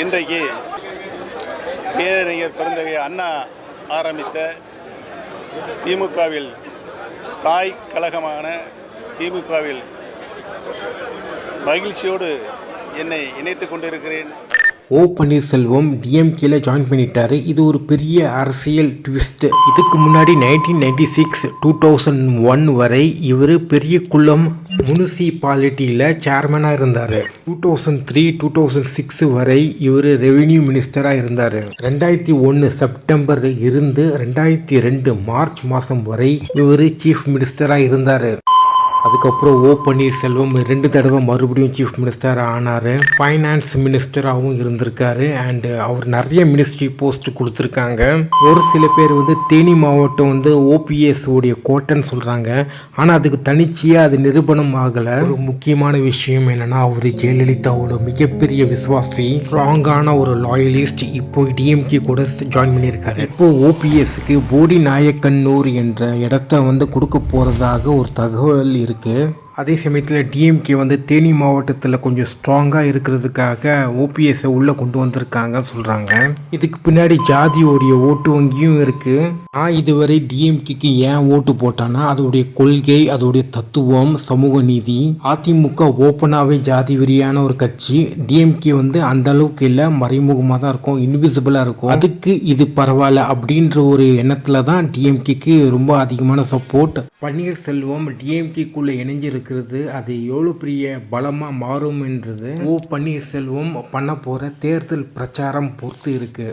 இன்றைக்கு பேரறிஞர் பெருந்தகை அண்ணா ஆரம்பித்த திமுகவில் தாய் கழகமான திமுகவில் மகிழ்ச்சியோடு என்னை இணைத்து கொண்டிருக்கிறேன். ஓ பன்னீர்செல்வம் டிஎம்கேல ஜாயின் பண்ணிட்டாரு. இது ஒரு பெரிய அரசியல் ட்விஸ்ட். இதுக்கு முன்னாடி 1996 2001 வரை இவர் பெரிய குளம் முனிசிபாலிட்டியில் சேர்மனாக இருந்தார். 2003 2006 வரை இவர் ரெவென்யூ மினிஸ்டராக இருந்தார். 2001 செப்டம்பர் இருந்து 2002 மார்ச் மாதம் வரை இவர் சீஃப் மினிஸ்டராக இருந்தார். அதுக்கப்புறம் ஓ பன்னீர்செல்வம் 2 தடவை மறுபடியும் சீஃப் மினிஸ்டர் ஆனார். ஃபைனான்ஸ் மினிஸ்டராகவும் இருந்திருக்காரு. அண்டு அவர் நிறைய மினிஸ்ட்ரி போஸ்ட் கொடுத்துருக்காங்க. ஒரு சில பேர் தேனி மாவட்டம் ஓபிஎஸ் உடைய கோட்டைன்னு சொல்கிறாங்க. ஆனால் அதுக்கு தனிச்சையாக அது நிரூபணம் ஆகலை. ஒரு முக்கியமான விஷயம் என்னென்னா, அவர் ஜெயலலிதாவோட மிகப்பெரிய விசுவாசி, ஸ்ட்ராங்கான ஒரு லாயலிஸ்ட். இப்போ டிஎம்கே கூட ஜாயின் பண்ணியிருக்காரு. இப்போ ஓபிஎஸ்க்கு போடி நாயக்கன்னூர் என்ற இடத்த கொடுக்க போகிறதாக ஒரு தகவல் இருக்கு. அதே சமயத்தில் டிஎம்கே தேனி மாவட்டத்தில் கொஞ்சம் ஸ்ட்ராங்காக இருக்கிறதுக்காக ஓபிஎஸ்ஸை உள்ளே கொண்டு வந்திருக்காங்க சொல்கிறாங்க. இதுக்கு பின்னாடி ஜாதியோடைய ஓட்டு வங்கியும் இருக்குது. நான் இதுவரை டிஎம்கேக்கு ஏன் ஓட்டு போட்டான்னா, அதோடைய கொள்கை, அதோடைய தத்துவம், சமூக நீதி. அதிமுக ஓப்பனாகவே ஜாதி வெறியான ஒரு கட்சி. டிஎம்கே அந்த அளவுக்கு இல்லை, மறைமுகமாக தான் இருக்கும், இன்விசிபிளாக இருக்கும். அதுக்கு இது பரவாயில்ல அப்படின்ற ஒரு எண்ணத்தில் தான் டிஎம்கேக்கு ரொம்ப அதிகமான சப்போர்ட். பன்னீர்செல்வம் டிஎம்கேக்குள்ளே இணைஞ்சிருக்கு. அது எவ்வளோ பெரிய பலமாக மாறும் என்றது ஓ பன்னீர்செல்வம் பண்ண போகிற தேர்தல் பிரச்சாரம் பொறுத்து இருக்கு.